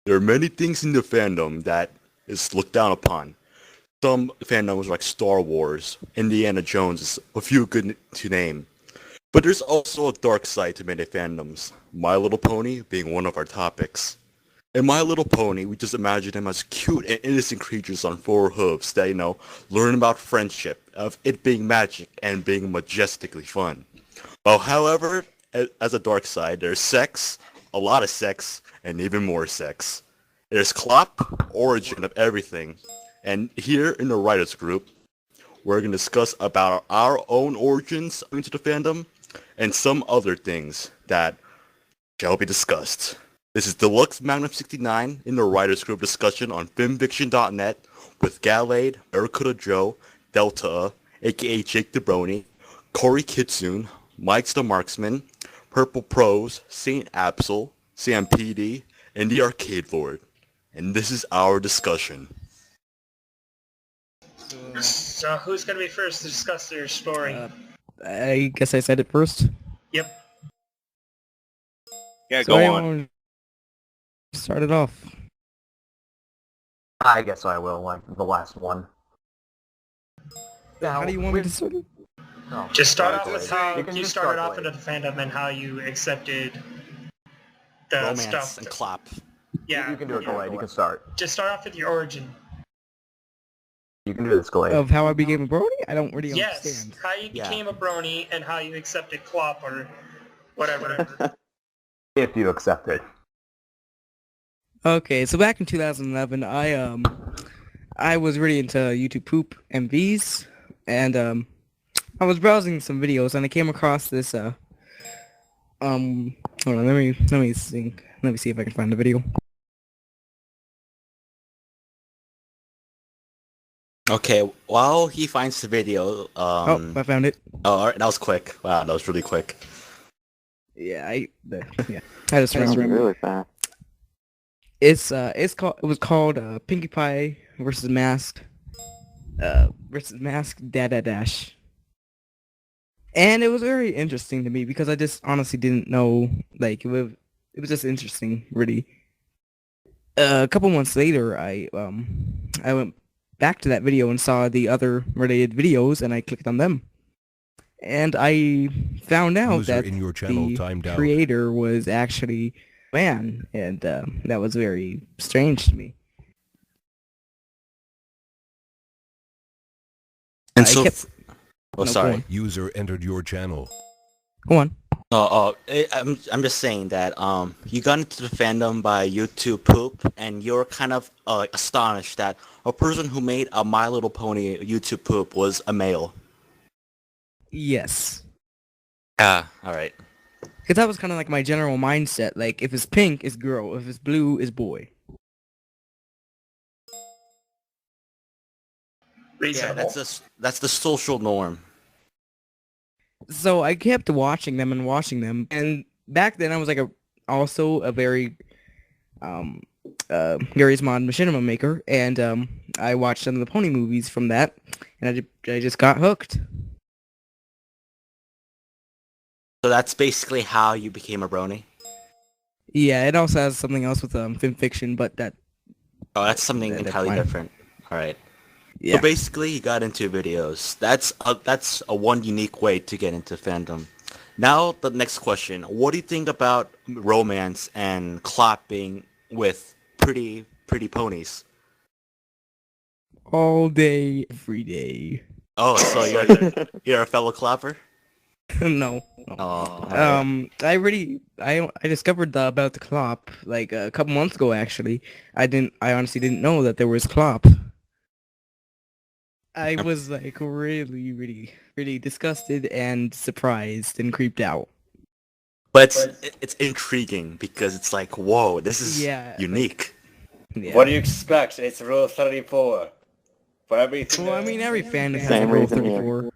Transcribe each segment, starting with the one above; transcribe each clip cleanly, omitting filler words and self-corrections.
There are many things in the fandom that is looked down upon. Some fandoms like Star Wars, Indiana Jones is a few good to name. But there's also a dark side to many fandoms, My Little Pony being one of our topics. In My Little Pony, we just imagine them as cute and innocent creatures on four hooves that, learn about friendship, of it being magic and being majestically fun. Well, however, as a dark side, there's sex, a lot of sex, and even more sex. There's Clop, origin of everything. And here in the writers group, we're going to discuss about our own origins into the fandom and some other things that shall be discussed. This is Deluxe Magnum 69 in the writers group discussion on FiMWritersGroup.net with Gallade, BarracudaJoe, Delta, aka JakeTheBrony, Kori Kistune, MikeTheMarksman, PearpleProse, SaintAbsol, SamPD, and TheArcadeLord. And this is our discussion. So who's going to be first to discuss their story? I guess I said it first. Yep. Yeah, So go anyone on. start it off. I guess I will, like the last one. How do you want me to start it? Oh, Just start off Gallade. with how You can you just started start off into the fandom and how you accepted the Romance stuff. and Clop. Yeah. You can do it, Gallade. You can start. Just start off with your origin. You can do this, Gallade. Of how I became a Brony? I don't really Yes. understand. How you Yeah. became a Brony and how you accepted Clop or whatever. If you accept it. Okay, so back in 2011, I was really into YouTube poop MVs, and I was browsing some videos and I came across this hold on, let me see if I can find the video. Okay, while he finds the video, Oh, I found it. oh, all right, that was quick. Wow, that was really quick. Yeah, I just remember. really fast. It was called Pinkie Pie versus Masked Dash. And it was very interesting to me because I just honestly didn't know, like, it was just interesting, really. A couple months later, I went back to that video and saw the other related videos, and I clicked on them. And I found out User that in your channel the timed out. creator was actually a man, and that was very strange to me. And I so, kept- oh, No, go sorry. on. User entered your channel. Go on. I'm just saying that you got into the fandom by YouTube poop, and you're kind of astonished that a person who made a My Little Pony YouTube poop was a male. Yes. Ah, all right. Because that was kind of like my general mindset. Like, if it's pink, it's girl. If it's blue, it's boy. Yeah, that's the social norm. So I kept watching them, and back then I was like also a very Gary's Mod Machinima maker, and I watched some of the pony movies from that, and I just got hooked. So that's basically how you became a Brony? Yeah, it also has something else with film fiction, but that Oh, that's something That's entirely fine. different. All right. yeah. So basically, you got into videos. That's a one unique way to get into fandom. Now, the next question. What do you think about romance and clopping with pretty ponies? All day, every day. Oh, so you're a fellow clopper? No. Oh, I discovered about the Clop like a couple months ago. Actually, I honestly didn't know that there was Clop. I was like really disgusted and surprised and creeped out. but it's intriguing because it's like, whoa, this is Yeah, unique. Yeah. What do you expect? It's Rule 34. For everything. Well, I mean, every fandom has a Same Rule reason here. 34.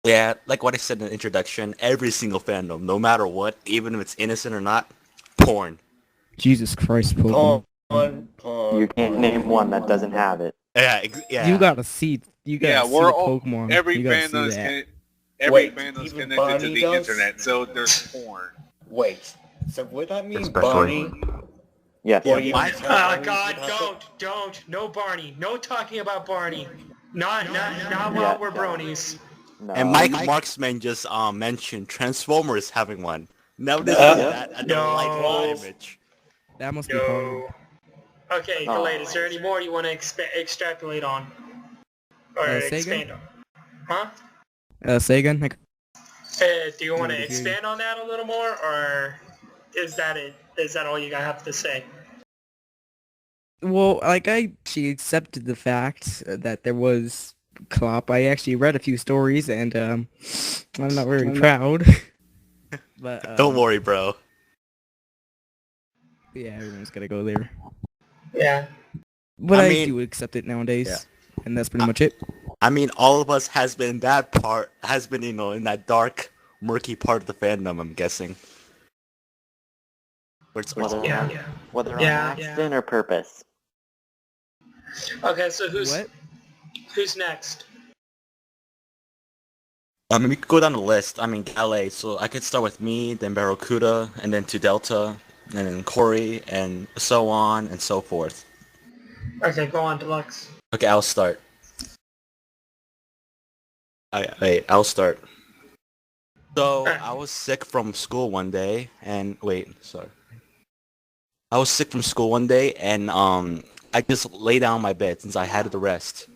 Yeah, like what I said in the introduction, every single fandom, no matter what, even if it's innocent or not, porn. Jesus Christ, Pokemon. Porn. You can't name one that doesn't have it. Yeah, yeah. You gotta see. You gotta Yeah, see we're the all Pokemon. every you gotta fandom see is that. every Wait, fandom is even connected to Barney the does? internet, so there's porn. Wait, so would that mean Especially- Barney? Yes. Or you my- Oh God, don't. No Barney. No talking about Barney. Not while we're bronies. No. And MikeTheMarksman just mentioned Transformers having one. Notice No. that I don't like the image. That must be hard. No. Okay, Oh. Gallade, is there any more you want to extrapolate on? Or say expand again? on? Huh? Say again? Like, Do you want to to hear you. expand on that a little more, or is that it? Is that all you have to say? well, like she accepted the fact that there was Klopp. I actually read a few stories, and I'm not very proud. But Don't worry, bro. yeah, everyone's gotta go there. Yeah. But I I mean- do accept it nowadays, Yeah. and that's pretty much it. I mean, all of us has been in that part, in that dark, murky part of the fandom, I'm guessing. Where it's Whether, Yeah. whether on Yeah. accident or purpose. Okay, so who's What? next? I mean, we could go down the list. I mean, Gallade, so I could start with me, then Barracuda, and then to Delta, and then Kori, and so on and so forth. Okay, go on, Deluxe. Okay, I'll start. I'll start. So, I was sick from school one day, and I was sick from school one day, and I just lay down on my bed since I had to rest.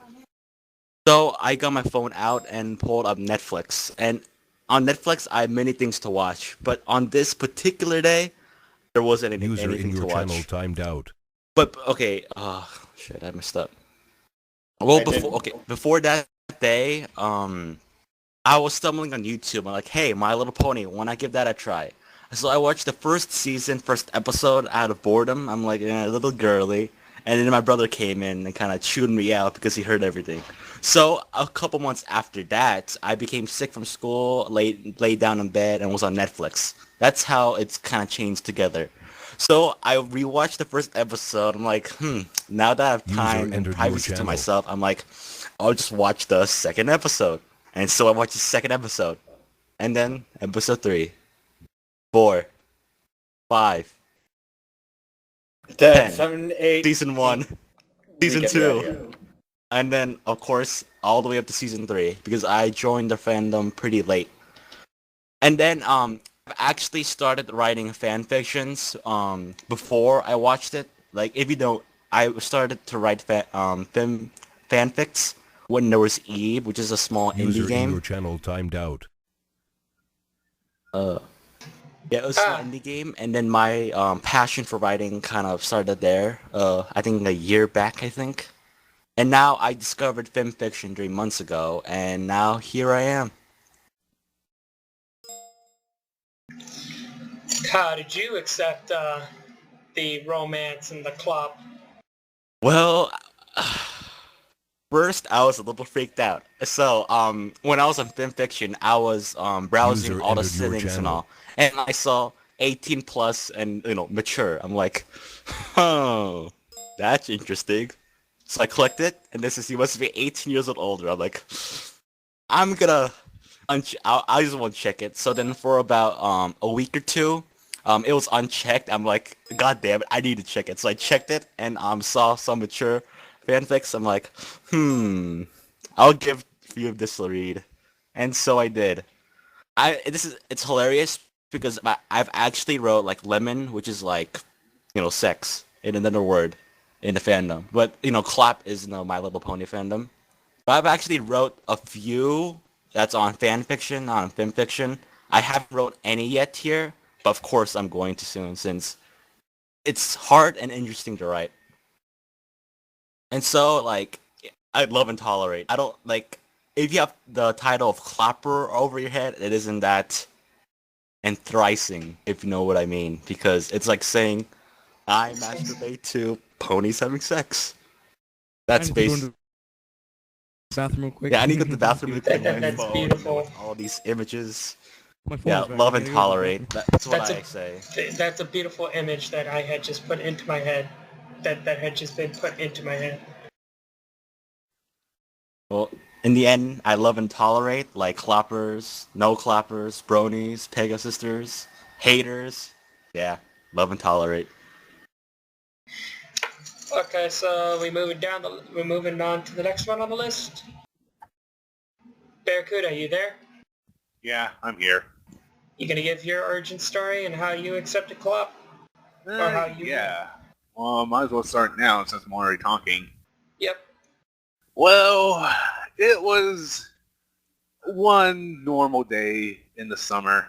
So I got my phone out and pulled up Netflix, and on Netflix I have many things to watch, but on this particular day, there wasn't User in anything to your watch. channel timed out. But okay, shit, I messed up. Well, before that day, I was stumbling on YouTube. I'm like, hey, My Little Pony, wanna give that a try? So I watched the first episode out of boredom. I'm like, a little girly. And then my brother came in and kind of chewed me out because he heard everything. So a couple months after that, I became sick from school, laid down in bed, and was on Netflix. That's how it's kind of changed together. So I rewatched the first episode. I'm like, now that I have User time and entered your privacy to channel. myself, I'm like, I'll just watch the second episode. And so I watched the second episode. And then episode 3, 4, 5, 10, 7, 8. season 1, season Get me out of 2. here. And then, of course, all the way up to season 3, because I joined the fandom pretty late. And then, I've actually started writing fan fictions, before I watched it. Like, if you don't, I started to write fanfics when there was Eve, which is a small User indie in game. your channel timed out. Yeah, it was a small indie game, and then my passion for writing kind of started there, I think a year back, I think. And now I discovered film fiction 3 months ago, and now here I am. How did you accept the romance and the clop? Well, first I was a little freaked out. So, when I was on film fiction, I was browsing User all the entered your settings and channel. all, and I saw 18 plus and mature. I'm like, oh, that's interesting. So I clicked it, and this is he must be 18 years old older. I'm like, I'm gonna, I just want to check it. So then for about a week or two, it was unchecked. I'm like, god damn it, I need to check it. So I checked it and saw some mature fanfics. I'm like, I'll give a few of this a read, and so I did. It's hilarious because I've actually wrote like lemon, which is like, sex in another word in the fandom. But clap is My Little Pony fandom. But I've actually wrote a few that's on fan fiction, not on film fiction. I haven't wrote any yet here, but of course I'm going to soon since it's hard and interesting to write. And so like I love and tolerate. I don't like if you have the title of clapper over your head, it isn't that enthrising, if you know what I mean, because it's like saying I masturbate to ponies having sex. That's I need to go basically. into the bathroom real quick. Yeah, I need to go to the bathroom to clean my That's phone. beautiful. All these images. My phone Yeah, is back. love I and gotta go to the tolerate. bathroom. That's what That's I a- say. That's a beautiful image that I had just put into my head. That had just been put into my head. Well, in the end, I love and tolerate, like clappers, no clappers, bronies, Pega sisters, haters. Yeah, love and tolerate. Okay, so we're moving on to the next one on the list. Barracuda, you there? Yeah, I'm here. You gonna give your origin story and how you accepted co-op? Or how you... Yeah. Well, might as well start now since I'm already talking. Yep. Well, it was one normal day in the summer.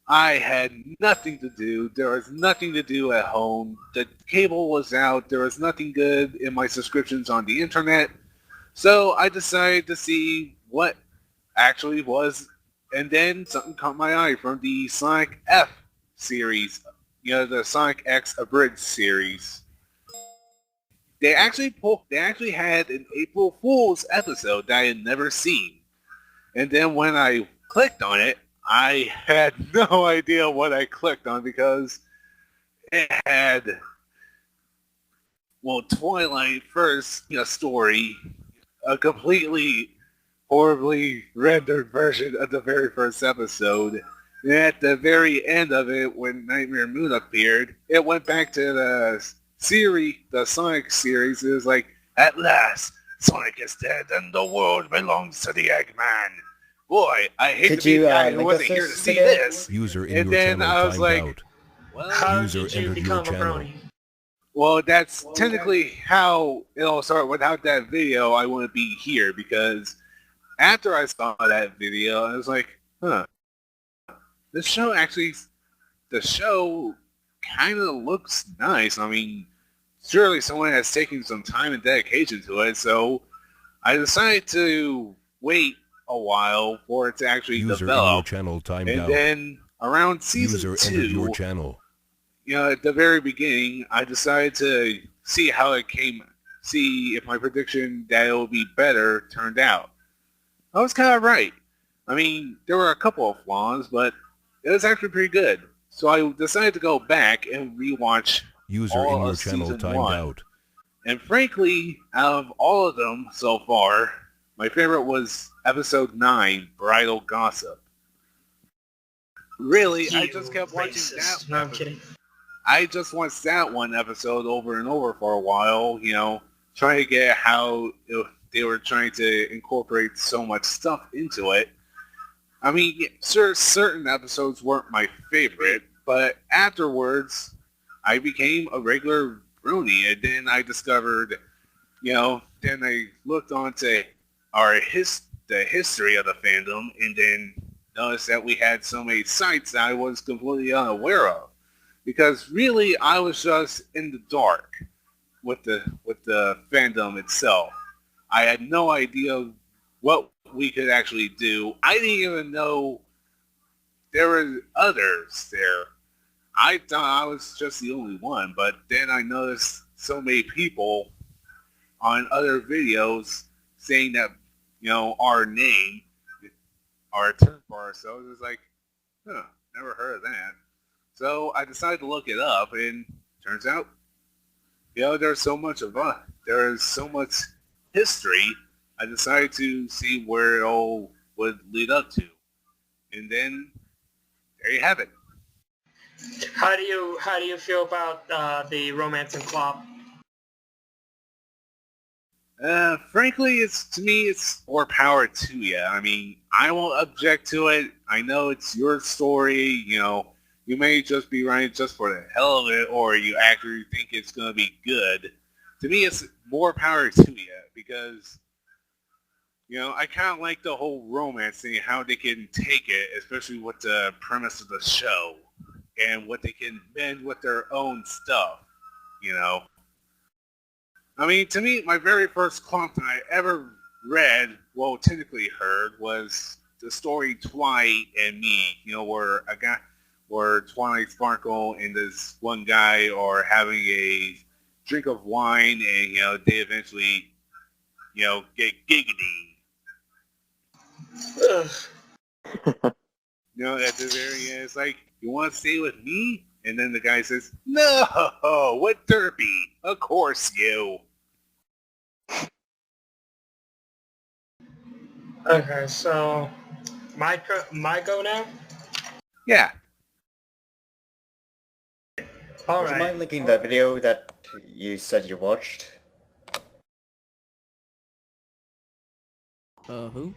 I had nothing to do. There was nothing to do at home. The cable was out. There was nothing good in my subscriptions on the internet. So I decided to see what actually was, and then something caught my eye from the Sonic F series. You know, the Sonic X Abridged series. They actually had an April Fool's episode that I had never seen. And then when I clicked on it, I had no idea what I clicked on because it had, well, Twilight first, story, a completely horribly rendered version of the very first episode. And at the very end of it, when Nightmare Moon appeared, it went back to the Sonic series. It was like, at last, Sonic is dead and the world belongs to the Eggman. Boy, I hate to be the guy who wasn't here to see this. User in And your then channel I was timed like, out. well, How User did you entered your become a channel. brony? well, that's technically how it all started. Without that video, I wouldn't be here because after I saw that video, I was like, huh, the show kind of looks nice. I mean, surely someone has taken some time and dedication to it, so I decided to wait a while for it to actually User in your develop. channel timed And out. then around season User entered 2, your channel. at the very beginning, I decided to see how it came, see if my prediction that it would be better turned out. I was kind of right. I mean, there were a couple of flaws, but it was actually pretty good. So I decided to go back and rewatch User all in your of channel season timed 1. out. And frankly, out of all of them so far, my favorite was episode 9, Bridal Gossip. Really, I You just kept watching racist. that. No, I'm kidding. I just watched that one episode over and over for a while, trying to get how they were trying to incorporate so much stuff into it. I mean, certain episodes weren't my favorite, but afterwards, I became a regular Brony, and then I discovered, then I looked onto the history of the fandom, and then noticed that we had so many sites that I was completely unaware of. Because really, I was just in the dark with the fandom itself. I had no idea what we could actually do. I didn't even know there were others there. I thought I was just the only one, but then I noticed so many people on other videos saying that, our name, our term for ourselves is like, never heard of that. So I decided to look it up, and turns out, there's so much history. I decided to see where it all would lead up to, and then there you have it. How do you feel about the romance and clop? Frankly, to me, it's more power to you. I mean, I won't object to it. I know it's your story. You may just be writing just for the hell of it, or you actually think it's going to be good. To me, it's more power to you because, I kind of like the whole romance thing, how they can take it, especially with the premise of the show, and what they can bend with their own stuff, I mean, to me, my very first content I ever read, well, technically heard, was the story Twilight and Me, where Twilight Sparkle and this one guy are having a drink of wine, and, they eventually, get giggity. Ugh. At the very end, it's like, you want to stay with me? And then the guy says, no, what derpy? Of course you. Okay, so my go now? Yeah. All Would you right. mind linking the video that you said you watched? Who?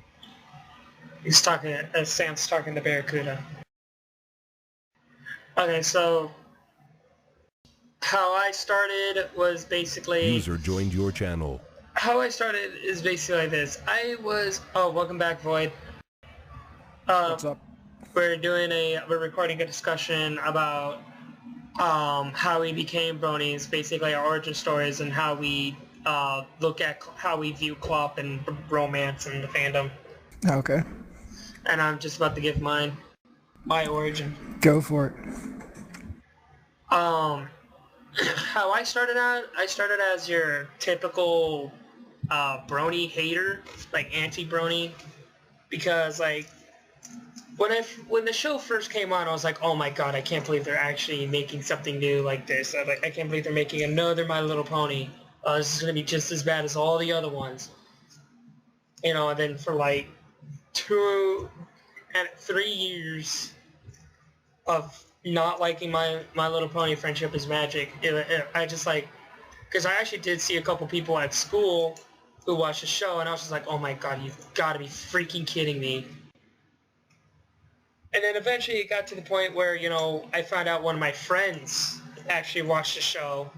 He's talking. Sam's talking to Barracuda. Okay, so how I started was basically. User joined your channel. How I started is basically like this. I was. Oh, welcome back, Void. What's up? We're recording a discussion about how we became Bronies, basically our origin stories and how we look at how we view co-op and romance and the fandom. Okay. And I'm just about to give my origin. Go for it. How I started out, I started as your typical Brony hater, like anti-Brony, because like when the show first came on, I was like, oh my god, I can't believe they're actually making something new like this. I can't believe they're making another My Little Pony. This is gonna be just as bad as all the other ones. You know, and then for like 2 and 3 years of not liking My Little Pony Friendship is Magic, I just like, because I actually did see a couple people at school who watched the show, and I was just like, oh my god, you've got to be freaking kidding me. And then eventually it got to the point where, you know, I found out one of my friends actually watched the show,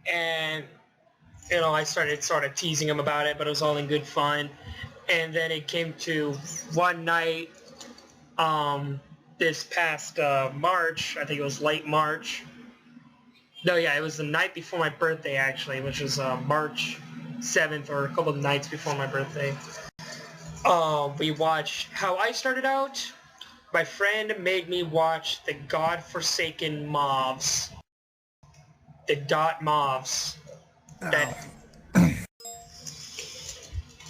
and, you know, I started sort of teasing him about it, but it was all in good fun. And then it came to one night, this past March, I think it was late March. No, yeah, it was the night before my birthday, actually, which was March 7th, or a couple of nights before my birthday. We watched How I Started Out. My friend made me watch the godforsaken Mauves. The Dot Mauves. That,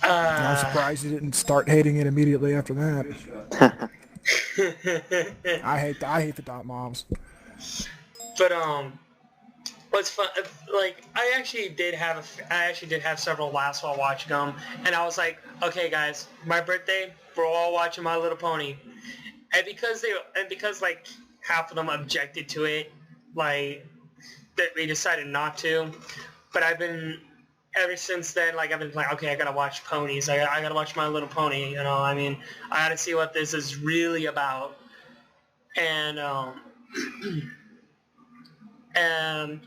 I'm surprised you didn't start hating it immediately after that. I hate the dot moms. but what's fun? Like I actually did have several laughs while watching them, and I was like, okay, guys, my birthday, we're all watching My Little Pony, and because like half of them objected to it, like they decided not to. But ever since then, like I've been like, okay, I gotta watch ponies. I gotta watch My Little Pony. You know, I mean, I gotta see what this is really about. And and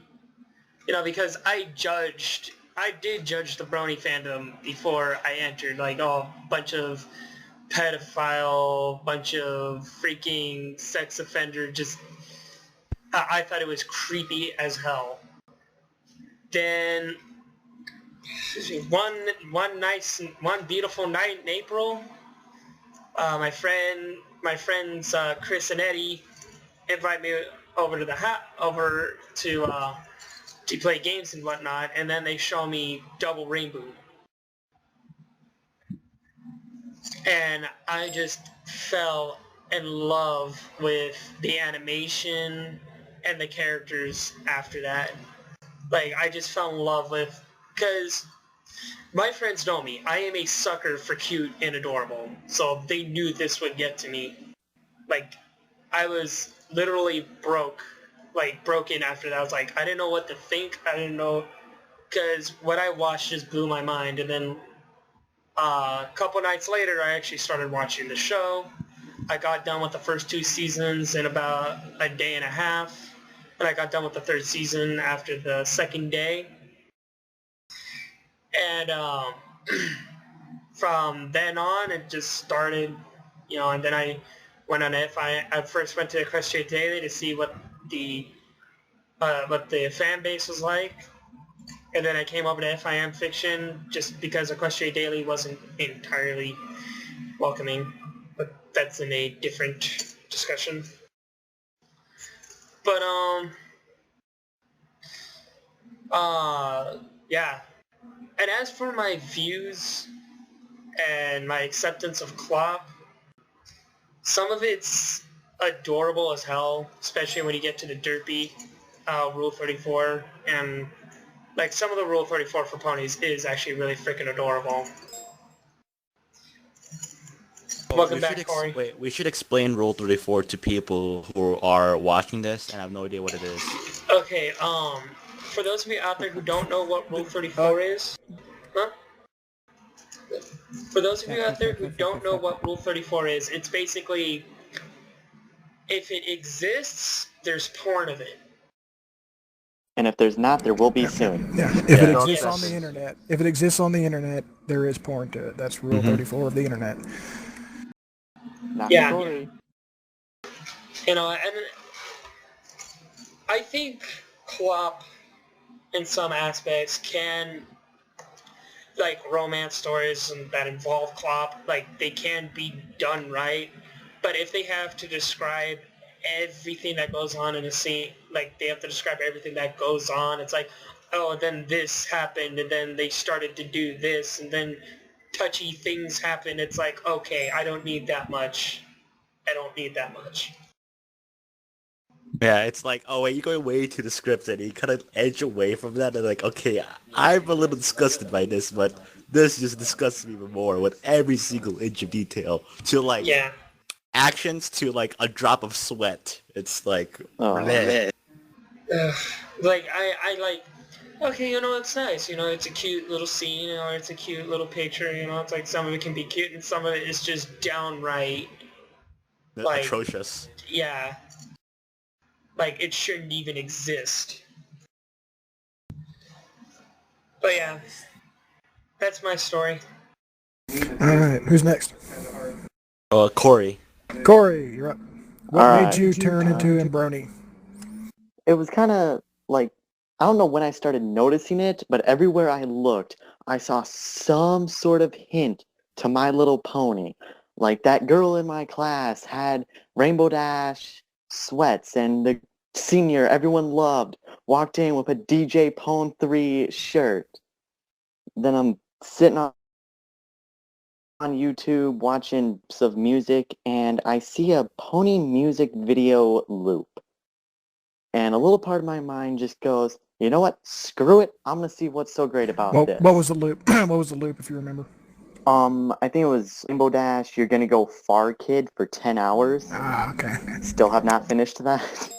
you know, because I did judge the Brony fandom before I entered. Like, oh, bunch of pedophile, bunch of freaking sex offender. Just I thought it was creepy as hell. Then one beautiful night in April, my friends Chris and Eddie invite me over to play games and whatnot, and then they show me Double Rainbow, and I just fell in love with the animation and the characters after that. Like, I just fell in love with, because my friends know me. I am a sucker for cute and adorable, so they knew this would get to me. Like, I was literally broken after that. I was like, I didn't know what to think. I didn't know, because what I watched just blew my mind. And then a couple nights later, I actually started watching the show. I got done with the first 2 seasons in about a day and a half. And I got done with the 3rd season after the 2nd day. And from then on, it just started, you know, and then I went on I first went to Equestria Daily to see what the fan base was like. And then I came over to FIM Fiction just because Equestria Daily wasn't entirely welcoming. But that's in a different discussion. But, yeah. And as for my views and my acceptance of Clop, some of it's adorable as hell, especially when you get to the derpy Rule 34, and like some of the Rule 34 for ponies is actually really freaking adorable. Welcome back, Kori. Wait, we should explain Rule 34 to people who are watching this and have no idea what it is. Okay, for those of you out there who don't know what Rule 34 is, huh? For those of you out there who don't know what Rule 34 is, it's basically, if it exists, there's porn of it. And if there's not, there will be soon. Yeah, if it exists on the internet. If it exists on the internet, there is porn to it. That's Rule 34 of the internet. Not Yeah. Kori. You know, and I think co-op, in some aspects, can, like, romance stories that involve co-op, like, they can be done right, but if they have to describe everything that goes on in a scene, like, they have to describe everything that goes on, it's like, oh, then this happened, and then they started to do this, and then touchy things happen, it's like, okay, I don't need that much. I don't need that much. Yeah, it's like, oh wait, you're going way too descriptive, and you kind of edge away from that, and like, okay, I'm a little disgusted by this, but this just disgusts me even more with every single inch of detail, to like, actions to like a drop of sweat. It's like, like, I like, okay, you know, it's nice, you know, it's a cute little scene, you know, it's a cute little picture, you know, it's like some of it can be cute, and some of it is just downright, like, atrocious. Yeah. Like, it shouldn't even exist. But yeah, that's my story. Alright, who's next? Kori. Kori, you're up. What All made right. you turn into a brony? It was kind of like, I don't know when I started noticing it, but everywhere I looked, I saw some sort of hint to My Little Pony. Like, that girl in my class had Rainbow Dash sweats, and the senior everyone loved walked in with a DJ Pone 3 shirt. Then I'm sitting on YouTube watching some music, and I see a pony music video loop. And a little part of my mind just goes, you know what? Screw it. I'm going to see what's so great about this. What was the loop? What was the loop, if you remember? I think it was Rainbow Dash, you're going to go far, kid, for 10 hours. Ah, okay. Still have not finished that.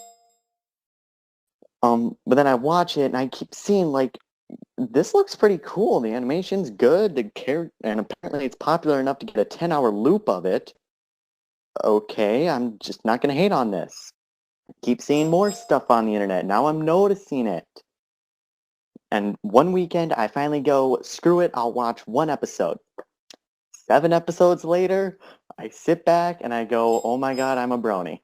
But then I watch it, and I keep seeing, like, this looks pretty cool. The animation's good, and apparently it's popular enough to get a 10-hour loop of it. Okay, I'm just not going to hate on this. Keep seeing more stuff on the internet. Now I'm noticing it. And one weekend, I finally go, screw it, I'll watch one episode. 7 episodes later, I sit back and I go, oh my god, I'm a brony.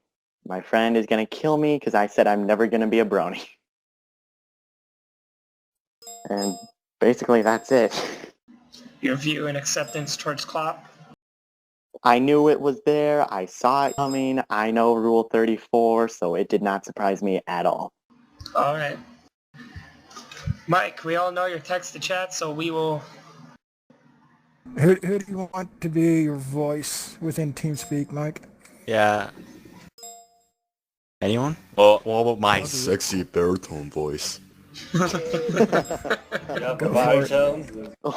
My friend is going to kill me because I said I'm never going to be a brony. And basically that's it. Your view and acceptance towards Clop? I knew it was there. I saw it coming. I know Rule 34, so it did not surprise me at all. All right. Mike, we all know your text to chat, so we will... Who do you want to be your voice within TeamSpeak, Mike? Yeah. Anyone? Well, what about my sexy baritone voice? Go baritone. I'll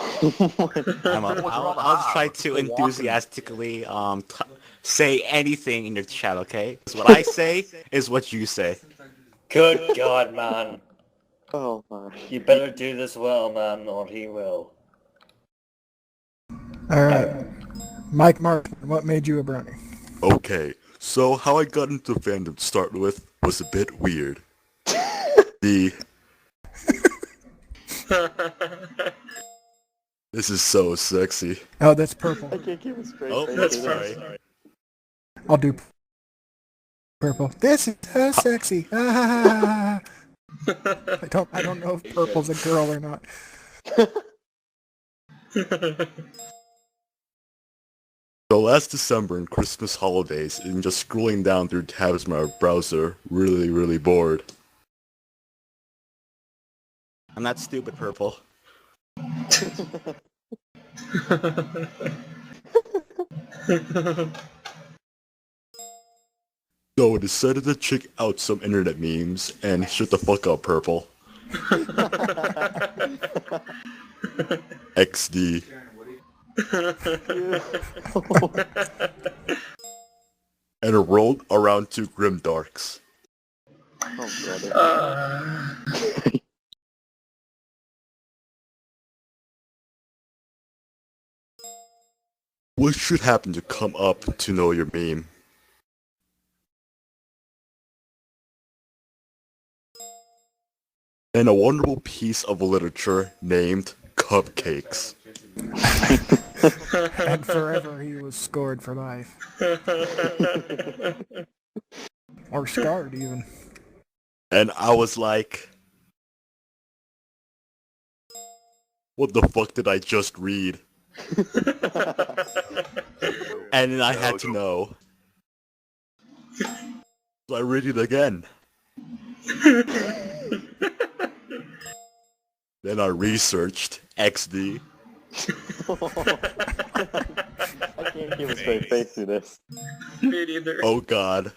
try to enthusiastically say anything in your chat, okay? 'Cause what I say is what you say. Good God, man. Oh my. You better do this well, man, or he will. Alright. Mike Markman, what made you a brony? Okay, so how I got into fandom to start with was a bit weird. This is so sexy. Oh, that's purple. I can't keep a straight Oh, face. that's sorry. I'll do purple. This is so sexy. Ah. I don't know if purple's a girl or not. So last December and Christmas holidays, and just scrolling down through tabs in my browser, really bored. I'm not stupid, Purple. So I decided to check out some internet memes and shut the fuck up, Purple. XD. And it rolled around 2 grimdarks. Oh, brother. What should happen to come up to know your meme? And a wonderful piece of literature named Cupcakes. And forever he was scored for life. Or scarred, even. And I was like, what the fuck did I just read? And then I had to know. So I read it again. Then I researched XD. I can't keep a straight face through this. Me neither. Oh god.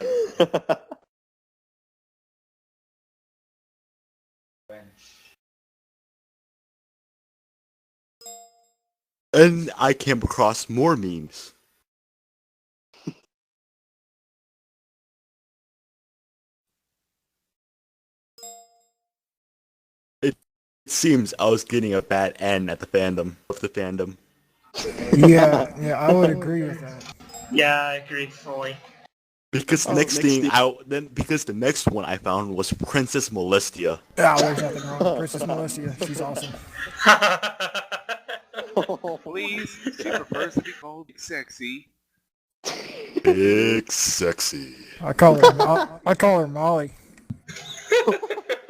And I came across more memes. It seems I was getting a bad end at the fandom of the fandom. Yeah, I would agree with that. Yeah, I agree fully. Because the next one I found was Princess Molestia. Oh, there's nothing wrong. Princess Melissa, she's awesome. Please, she prefers to be called sexy. Big sexy. I call her Molly. Oh,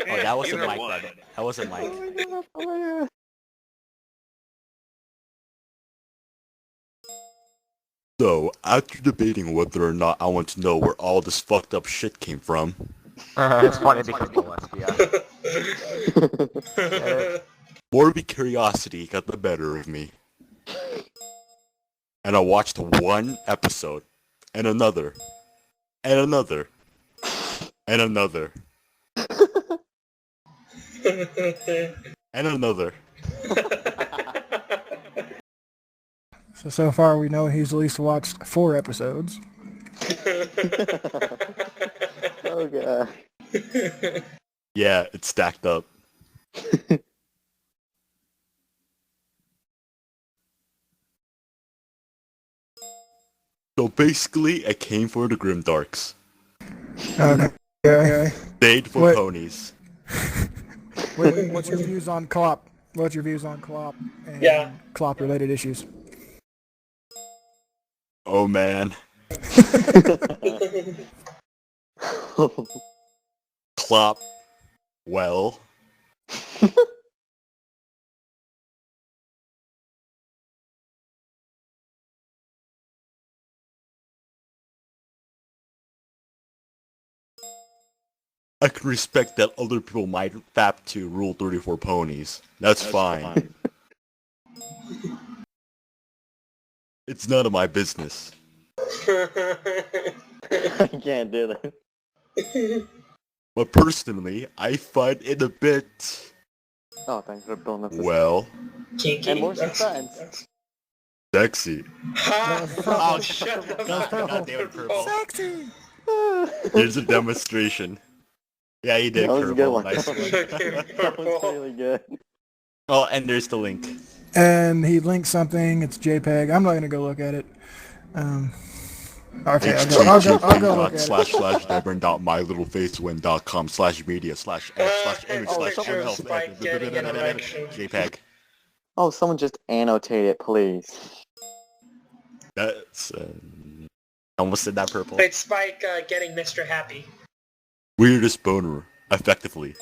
that wasn't Either Mike. one. That wasn't Mike. Oh my god. So, after debating whether or not I want to know where all this fucked up shit came from, It's funny because Molestia. morbid curiosity got the better of me. And I watched one episode, and another, and another, and another, and another. So far we know he's at least watched 4 episodes. Oh god. Yeah, it's stacked up. So basically, I came for the Grimdarks. Okay. Stayed for What? ponies. What's your views on Klopp? What's your views on Klopp and Klopp-related issues? Oh man. Klopp. Well. I can respect that other people might fap to Rule 34 ponies. That's fine. It's none of my business. I can't do that. But personally, I find it a bit... Oh, thanks for building up this. well... Kinky. And more suspense. sexy. Oh, shut the fuck God up, damn it, Purple. Sexy! Here's a demonstration. Yeah, you did, That was a good Purple. one. Nice one. That was really good. Oh, and there's the link. And he linked something. It's JPEG. I'm not gonna go look at it. Okay, I'll go look at it. //library.my-little-face-win.com/media/s/image/ml Picture of Spike getting an erection. JPEG. Oh, someone just annotate it, please. That's almost said that, Purple. It's Spike getting Mr. Happy. Weirdest boner, effectively.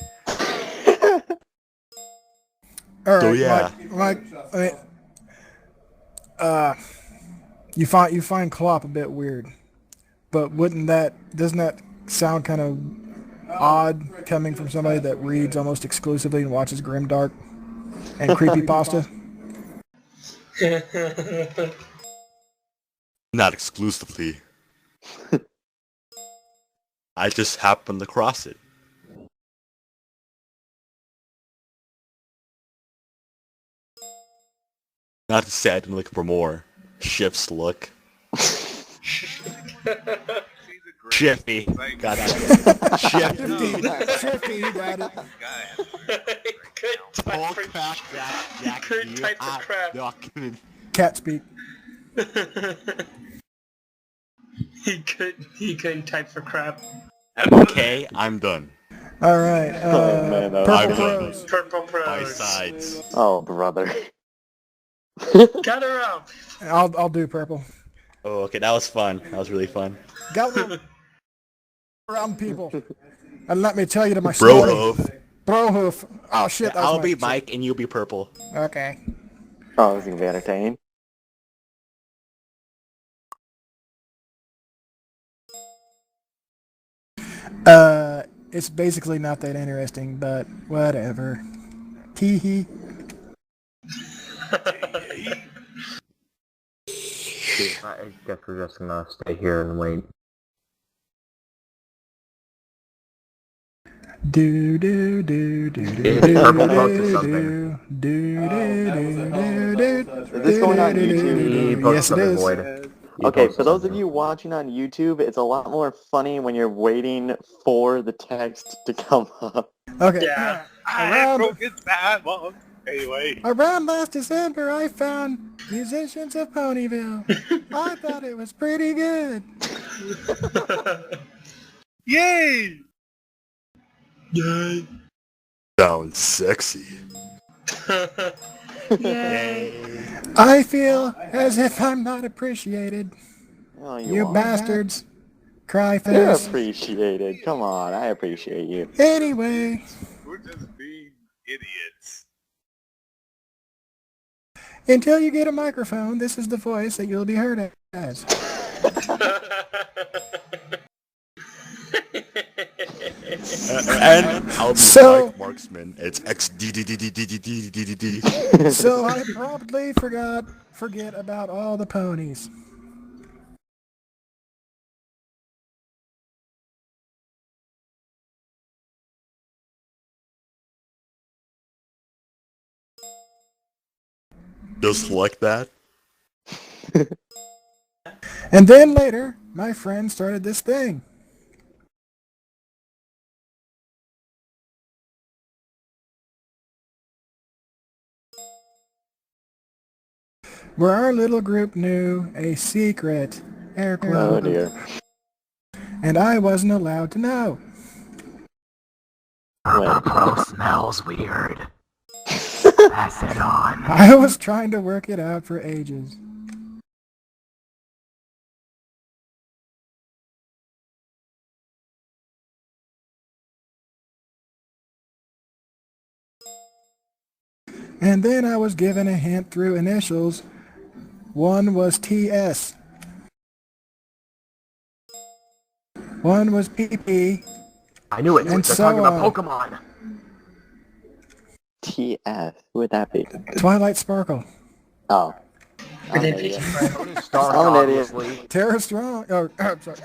All right, So, yeah. Mike, you find Klopp a bit weird, but doesn't that sound kind of odd coming from somebody that reads almost exclusively and watches Grimdark and creepypasta? Not exclusively. I just happened to cross it. Not to say I'm looking for more. Shift's look. Shifty. Got that. Shifty, you got it. Couldn't type for crap. Cat speak. He couldn't type for crap. Okay, I'm done. All right. Oh, man, that was I've PearpleProse. PearpleProse. My sides. Oh, brother. Gather up. I'll do purple. Oh, okay, that was fun. That was really fun. Gather around people. And let me tell you to my Bro story. hoof. Bro hoof. Oh shit. That was I'll be Mike. Mike and you'll be purple. Okay. Oh, this is gonna be entertaining. It's basically not that interesting, but whatever. Tee hee. I guess we're just gonna stay here and wait. Do do do do do It's do Purple do posted do something. do do do do. Is this going on YouTube? He posted Yes, it something is. void. He Okay, posted for those of something. you watching on YouTube, it's a lot more funny when you're waiting for the text to come up. Okay. Yeah. I broke it that one. Anyway. Around last December, I found Musicians of Ponyville. I thought it was pretty good. Yay! Sounds sexy. Yay. I feel as if I'm not appreciated. Oh, You are. bastards. Cry You're face. appreciated. Come on, I appreciate you. Anyway, We're just being idiots. until you get a microphone, this is the voice that you'll be heard as. And I'll be So- MikeTheMarksman. It's XDDDDDDDDD. So I probably forget about all the ponies. Just like that. And then later, my friend started this thing. Where our little group knew a secret, air quote, Oh dear. and I wasn't allowed to know. PearpleProse smells weird. Pass it on. I was trying to work it out for ages. And then I was given a hint through initials. One was TS. One was PP. I knew it. And They're so, talking about Pokemon. TF. Who would that be? Twilight Sparkle. Oh. I didn't Okay, pick yeah. you. Tony Stark, I'm an idiot. obviously. Terra Strong. Oh, I'm sorry.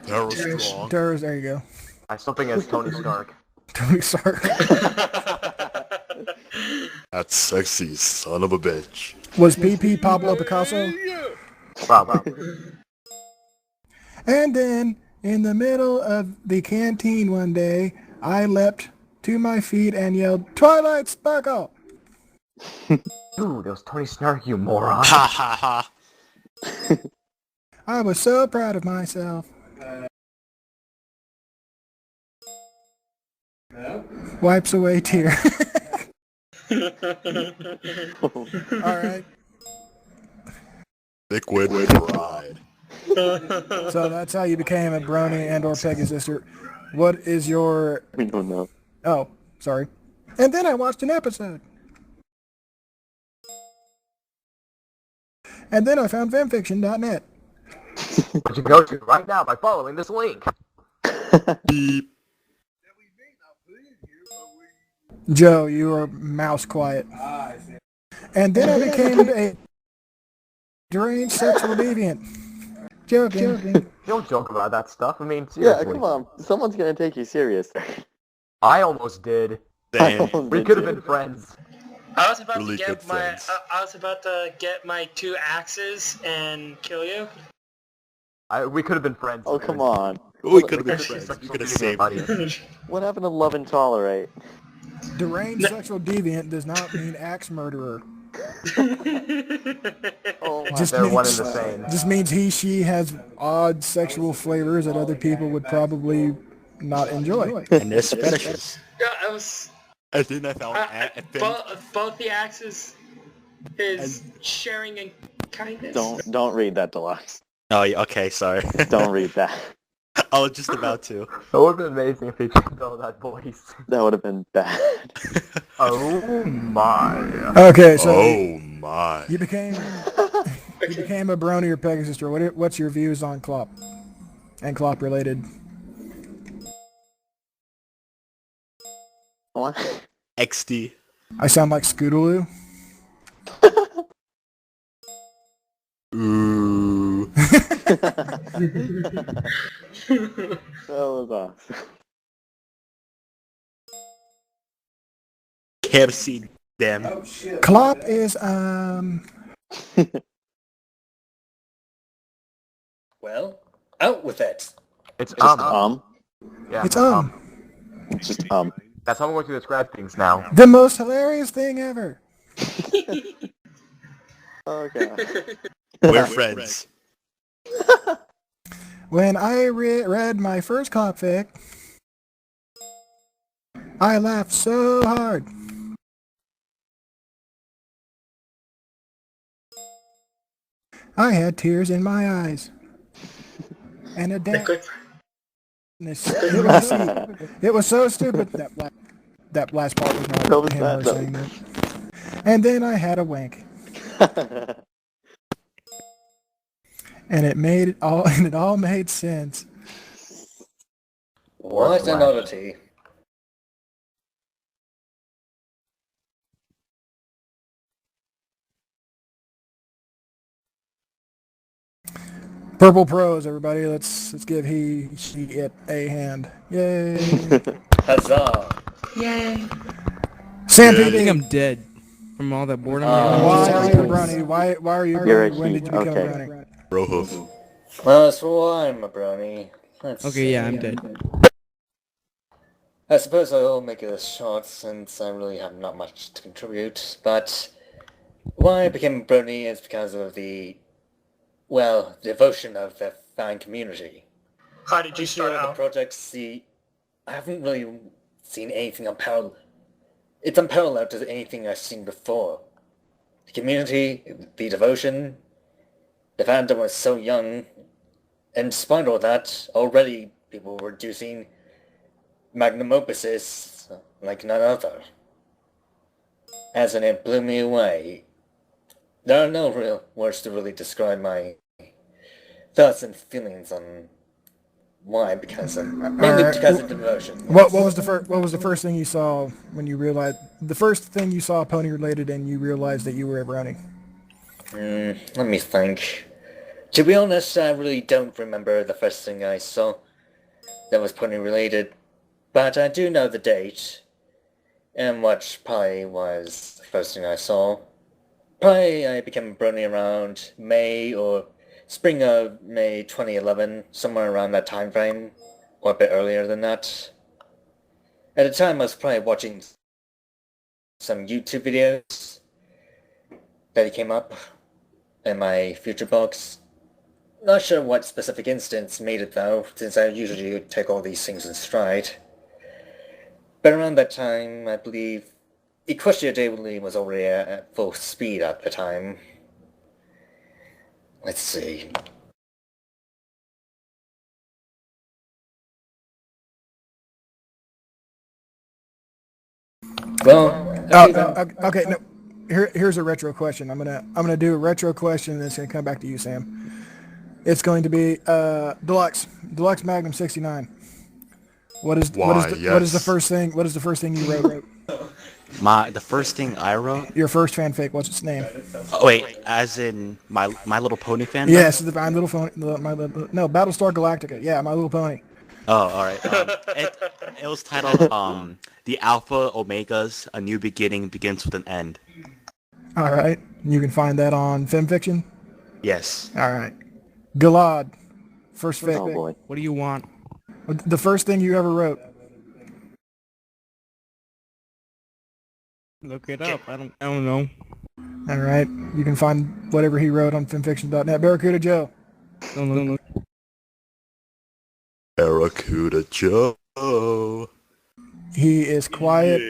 That was strong. Terra's, there you go. I still think it's Tony Stark. Tony Stark. That sexy son of a bitch. Was PP Pablo Picasso? Probably. And then, in the middle of the canteen one day, I leapt to my feet and yelled, Twilight Sparkle! Dude, it was Tony Stark, you moron. Ha ha ha. I was so proud of myself. Wipes away tear. Alright, Liquid pride. so that's how you became a Brony and or Pegasus. What is your... We don't know. Oh, sorry. And then I watched an episode. And then I found fanfiction.net. But you go to right now by following this link. Beep. Joe, you are mouse quiet. And then I became a deranged sexual deviant. Joking. Don't joke about that stuff. I mean, Yeah, seriously. come on. Someone's gonna take you serious. I almost did. Damn. We could have been friends. I was about really to good get my friends. I was about to get my 2 axes and kill you. We could have been friends. Oh, come on. We could have been That's friends. just You could have being saved a me. What happened to love and tolerate? Deranged sexual deviant does not mean axe murderer. Oh my Just They're one means, and the same. just means she has odd sexual flavors that other people would probably not enjoy. And there's fetishes. Yeah, I was. And then I found Both the axes is sharing and kindness. Don't read that, Deluxe. Oh, yeah, okay, sorry. Don't read that. I was just about to. It would have been amazing if they changed all that voice. That would have been bad. Oh my. Okay, so Oh my. you became a Brony or Pegasus Droid. What's your views on Klopp and Klopp related? What? XD. I sound like Scootaloo. Ooh. That was awesome. Can't see them. Klopp is Well, out with it. It's Yeah. it's It's just That's how I'm going to describe things now. the most hilarious thing ever. Okay. We're friends. When I read my first Klopp fic, I laughed so hard. I had tears in my eyes. And a Liquid. it was so stupid. That last part was not What was him that, or saying that. And then I had a wank. And it all made sense. What an oddity. PearpleProse, everybody. Let's give she, it a hand. Yay! Huzzah. Yay. I SamPD. think I'm dead from all that boredom. Why are you a Brony? Why are you a You're a Brony? When did you he- become a okay. Brony? Rohoof. Well, that's why I'm a Brony. Let's Okay, yeah, see. I'm dead. I suppose I'll make it short since I really have not much to contribute, but why I became a Brony is because of the, well, devotion of the fan community. How did you start The out? project, see, I haven't really seen anything unparalleled. It's unparalleled to anything I've seen before. The community, the devotion, the fandom was so young, and despite all that, already people were producing magnum opuses like none other. As in, it blew me away. There are no real words to really describe my thoughts and feelings on why, because of, mainly because of devotion. What was the first thing you saw when you realized the first thing you saw pony related and you realized that you were a Brony? Let me think. To be honest, I really don't remember the first thing I saw that was pony related, but I do know the date, and what probably was the first thing I saw. Probably I became a Brony around May or spring of May 2011, somewhere around that time frame, or a bit earlier than that. At the time I was probably watching some YouTube videos that came up in my future box. Not sure what specific instance made it though, since I usually take all these things in stride. But around that time, I believe Equestria Daily was already at full speed at the time. Let's see. Well, Okay. No, here's a retro question. I'm gonna do a retro question, and it's gonna come back to you, Sam. It's going to be Deluxe Magnum 69. What is the first thing you wrote? The first thing I wrote. Your first fanfic. What's its name? Oh wait, as in My Little Pony fan? Yes, the My Little Pony. No, Battlestar Galactica. Yeah, My Little Pony. Oh, all right. It was titled "The Alpha Omegas: A New Beginning Begins with an End." All right. You can find that on FimFiction. Yes. All right. Gallade, first fic. Oh boy. What do you want? The first thing you ever wrote. Look it up. I don't know. All right. You can find whatever he wrote on FimFiction.net. BarracudaJoe. Don't look. BarracudaJoe. He is quiet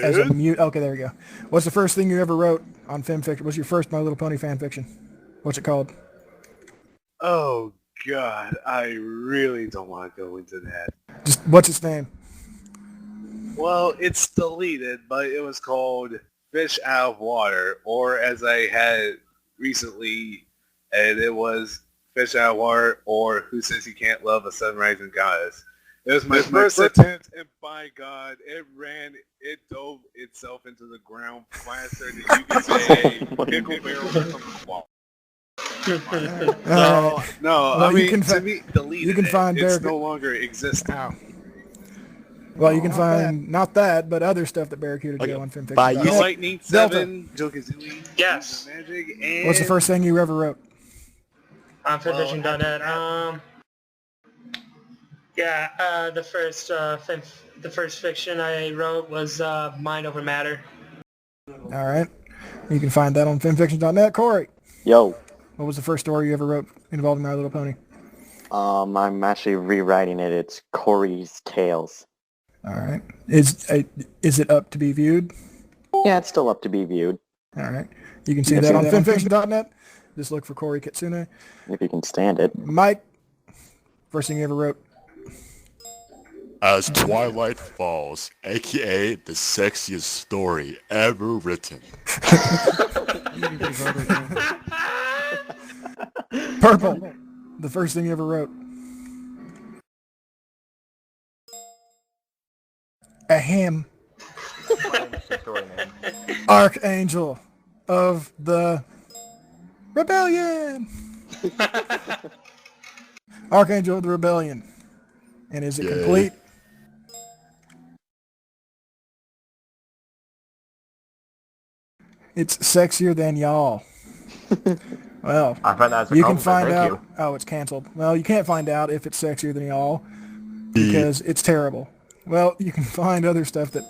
as a mute. Okay, there we go. What's the first thing you ever wrote on FimFiction? What's your first My Little Pony fan fiction? What's it called? Oh God, I really don't want to go into that. Just what's its name? Well, it's deleted, but it was called Fish Out of Water, or as I had recently, and it was Fish Out of Water, or Who Says You Can't Love a Sunrising Goddess. It was my first attempt, and by God, it dove itself into the ground faster than you can say a pickle barrel from the wall. No, Well, I mean, you can to me, deleted you can find it's Barracuda- no longer existing. Ow. Well, you can find not that, but other stuff that Barracuda Joe on FimFiction. By The using- Lightning 7, Jokazooie, Yes. Magic, and... What's the first thing you ever wrote? On FimFiction.net. The first fiction I wrote was Mind Over Matter. All right. You can find that on FimFiction.net. Kori, Yo. what was the first story you ever wrote involving My Little Pony? I'm actually rewriting it. It's Kori's Tales. All right. Is it up to be viewed? Yeah, it's still up to be viewed. All right. You can see that on FimFiction.net. Just look for Kori Kistune. If you can stand it. Mike, first thing you ever wrote? As Twilight Falls, aka the sexiest story ever written. Purple, the first thing you ever wrote. A hymn. Archangel of the Rebellion. Archangel of the Rebellion. And is it complete? It's sexier than y'all. Well, I find that's a you can compliment, find thank out. Oh, it's canceled. Well, you can't find out if it's sexier than y'all because it's terrible. Well, you can find other stuff that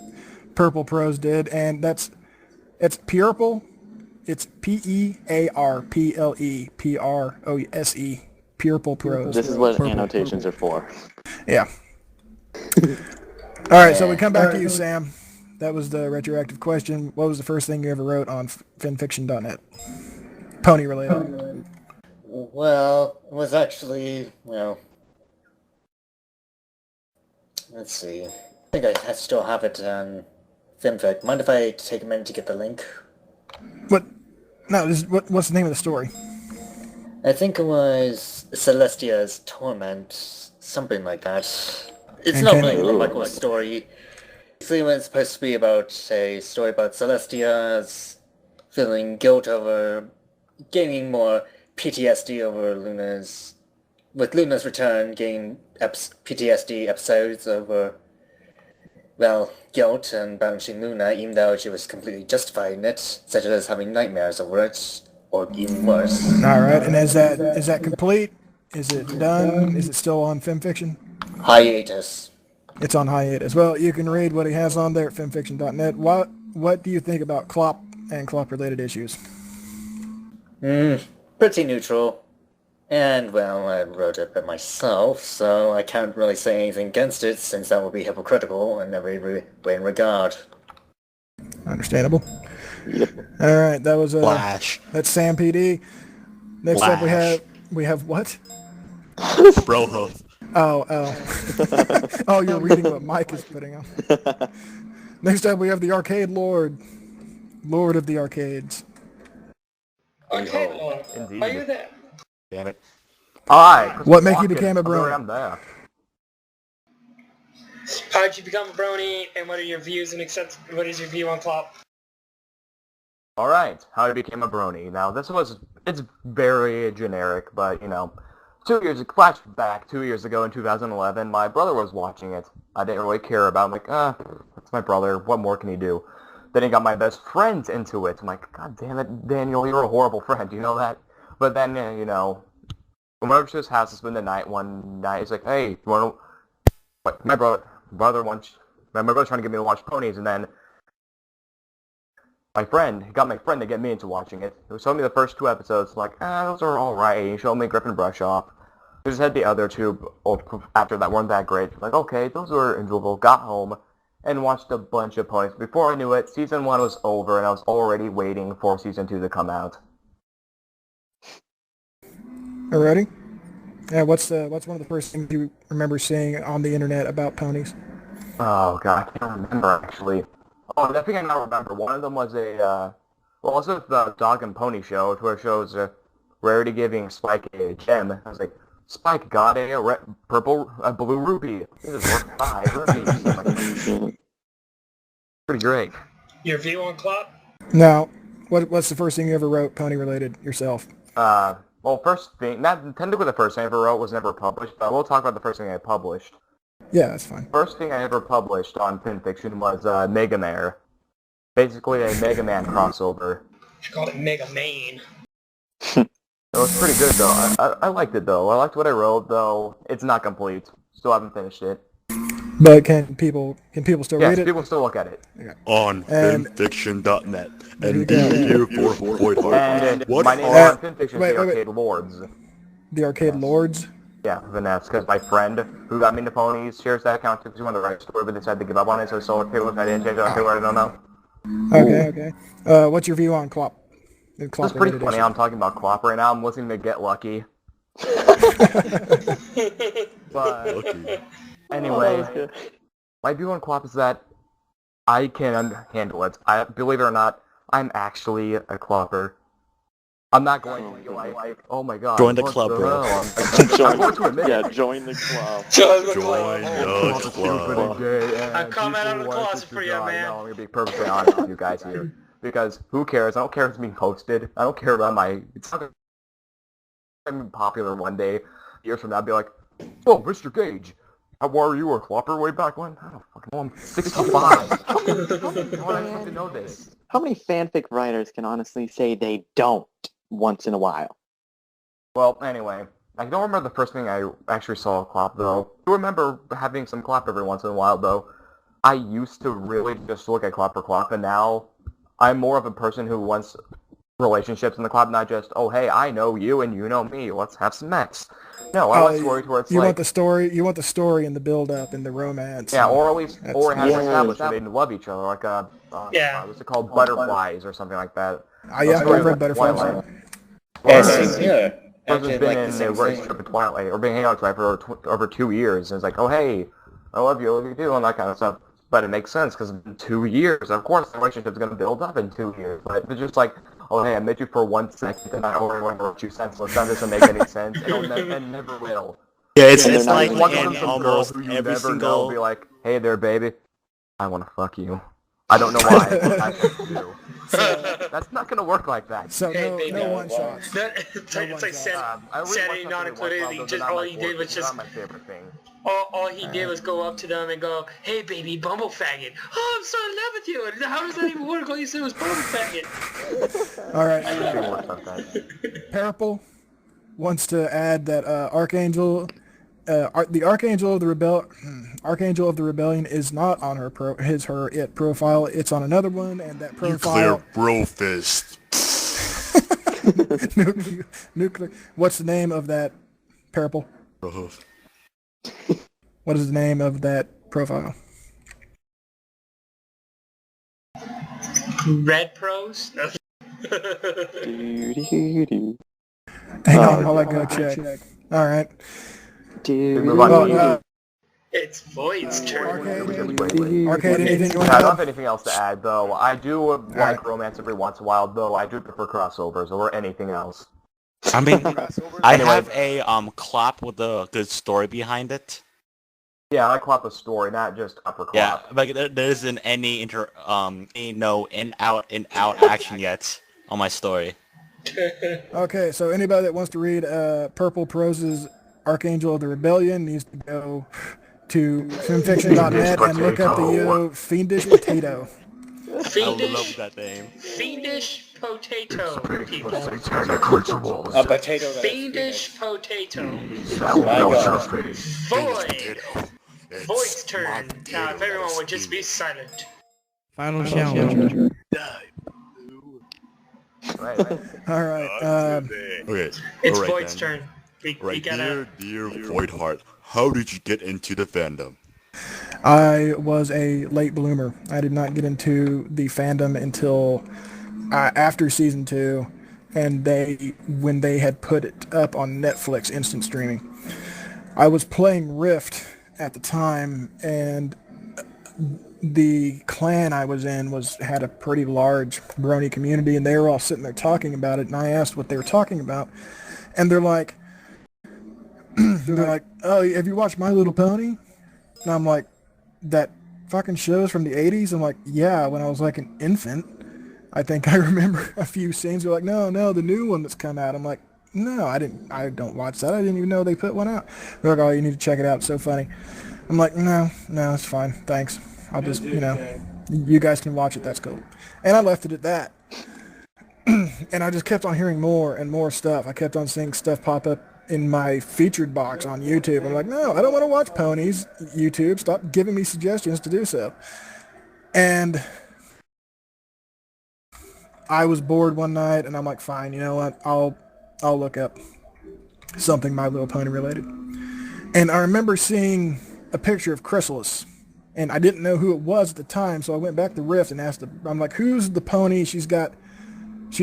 PearpleProse did, and it's Pearple. It's PearpleProse. PearpleProse. This is what annotations are for. Yeah. All right, so we come back to you, Sam. That was the retroactive question. What was the first thing you ever wrote on FimFiction.net? Pony related. Well, it was actually, well, let's see. I think I still have it on FimFic. Mind if I take a minute to get the link? What? No, what's the name of the story? I think it was Celestia's Torment, something like that. It's not really like a story. Basically, it was supposed to be about a story about Celestia's feeling guilt over gaining more PTSD over Luna's... With Luna's return, gaining PTSD episodes over, well, guilt and banishing Luna, even though she was completely justified in it, such as having nightmares over it, or even worse. All right, and is that complete? Is it done? Is it still on FimFiction? Hiatus. It's on hiatus. Well, you can read what he has on there at FimFiction.net. What do you think about Klopp and Klopp-related issues? Pretty neutral. And, well, I wrote it a bit myself, so I can't really say anything against it, since that would be hypocritical in every way in regard. Understandable. All right, that was Flash. That's SamPD. Next up we have what? Bro. Oh. Oh, you're reading what Mike is putting on. Next up we have TheArcadeLord. Lord of the Arcades. Okay, Indeed. are you there? Damn it. Alright. What make you became a brony? I'm there. How did you become a brony, and what are your views and what is your view on Klopp? Alright, how I became a brony. Now, it's very generic, but, Flashback 2 years ago in 2011, my brother was watching it. I didn't really care about it. I'm like, that's my brother. What more can he do? Then he got my best friends into it. I'm like, God damn it, Daniel, you're a horrible friend. You know that? But then, you know, when we went over to his house to spend the night one night, he's like, hey, you want to... My brother's trying to get me to watch Ponies, and then he got my friend to get me into watching it. He showed me the first 2 episodes. I'm like, those are alright. He showed me Griffin Brush Off. He just had the other 2 after that weren't that great. Like, okay, those were enjoyable. Got home and watched a bunch of Ponies. Before I knew it, Season 1 was over, and I was already waiting for Season 2 to come out. Alrighty. Yeah, what's one of the first things you remember seeing on the internet about Ponies? Oh, God, I can't remember, actually. Oh, the thing I now remember, one of them was the Dog and Pony show, where it shows Rarity giving Spike a gem. I was like, Spike got a blue rupee. This is worth 5 rupees. Pretty great. Your view on Clop? Now, what's the first thing you ever wrote Pony-related yourself? Well, first thing, not technically the first thing I ever wrote was never published, but we'll talk about the first thing I published. Yeah, that's fine. First thing I ever published on fanfiction was Mega Mare. Basically a Mega Man crossover. You called it Mega Man. It was pretty good, though. I liked it, though. I liked what I wrote, though. It's not complete. Still haven't finished it. But can people still read it? Yes, people still look at it. Okay. On fanfiction.net. And be Yeah. here for Void Heart. And What my name are... on fanfiction is TheArcadeLords. The Arcade Lords? Yeah, Vanessa, because my friend who got me into Ponies shares that account because he wanted to write a story, but decided to give up on it, so Arcade, I didn't change it. I don't know. Okay. What's your view on Clop? It's pretty funny. I'm talking about Clop right now. I'm listening to Get Lucky. But Lucky. anyway, my view on Clop is that I can handle it. Believe it or not, I'm actually a Clopper. I'm not going to be like, oh my god. Join the club, bro. I'm going to admit it. Join the club. Join the Join club. the club. I'm coming out of the closet for you, man. No, I'm going to be perfectly honest with you guys here. Because who cares? I don't care if it's being posted. I don't care about my... It's not going to be popular one day. Years from now, I'll be like, oh, Mr. Gage. How are you a Clopper way back when? I don't fucking know. I'm 65. How do I have to know this? How many fanfic writers can honestly say they don't once in a while? Well, anyway, I don't remember the first thing I actually saw Clop, though. I remember having some Clop every once in a while, though. I used to really just look at Clop for Clop, and now I'm more of a person who wants relationships in the Clop, not just, oh, hey, I know you and you know me, let's have some sex. No, I want stories where it's you like... You want the story and the build-up and the romance. Yeah, or at least, or it has established yeah. that they love each other, like, Yeah. what's it called, Butterflies or something like that. Yeah, I've read Butterflies. Yeah. Person's been in a relationship with Twilight, or been hanging out with Twilight for over 2 years, and it's like, oh hey, I love you too, and that kind of stuff. But it makes sense, because in 2 years, of course the relationship's going to build up in 2 years, but it's just like, oh hey, I met you for 1 second, and I already went 2 senseless, that doesn't make any sense, and never will. Yeah, it's And it's they're not like even One of in them, some almost girl who you every never know, single... be like, hey there baby, I want to fuck you. I don't know why, but I do. That's not going to work like that. So Hey, no, baby. no one-shots. It's like I really Saturday watch Not something Included. once, He though, just they're not all my he did favorite- was they're just not my favorite thing. all he did was go up to them and go, "Hey, baby, bumble faggot. Oh, I'm so in love with you." And how does that even work? All you said was bumble faggot. All right. It works like that. Purple wants to add that Archangel, the Archangel of the Rebellion is not on her it profile. It's on another one, and that profile. Nuclear bro fist. Nuclear. What's the name of that? Purple. What is the name of that profile? Red pros? No. Hang on, while I go check. All right. Move on. It's Void's turn. Arcade, anything you want I to don't add? have anything else to add, though. I do like romance every once in a while, though. I do prefer crossovers over anything else. I mean, I Anyway. have a Clop with a good story behind it. Yeah, I Clop a story, not just upper Clop. Yeah, like there isn't any no in out action yet on my story. Okay, so anybody that wants to read PearpleProse's Archangel of the Rebellion needs to go to FiMWritersGroup.net and look up the Fiendish Potato. I love that name. Fiendish potato, people. A potato that is Fiendish potato. My God. Void. Void's turn. Now, if everyone would just be silent. Final challenge. Right. All right. Okay. It's all right, Void's then. turn. We Right, gotta... dear Voidheart, how did you get into the fandom? I was a late bloomer. I did not get into the fandom until after season 2, and when they had put it up on Netflix instant streaming. I was playing Rift at the time, and the clan I was in had a pretty large Brony community, and they were all sitting there talking about it, and I asked what they were talking about, and they're like, oh, have you watched My Little Pony? And I'm like, that fucking show's from the 80s? I'm like, yeah, when I was like an infant. I think I remember a few scenes. They're like, no, the new one that's come out. I'm like, no, I don't watch that. I didn't even know they put one out. They're like, oh, you need to check it out. It's so funny. I'm like, no, it's fine. Thanks. I'll just, you guys can watch it. That's cool. And I left it at that. And I just kept on hearing more and more stuff. I kept on seeing stuff pop up in my featured box on YouTube. I'm like, no, I don't want to watch ponies. YouTube, stop giving me suggestions to do so. And I was bored one night, and I'm like, fine, you know what? I'll look up something My Little Pony related. And I remember seeing a picture of Chrysalis, and I didn't know who it was at the time, so I went back to Rift and asked her, I'm like, who's the pony? She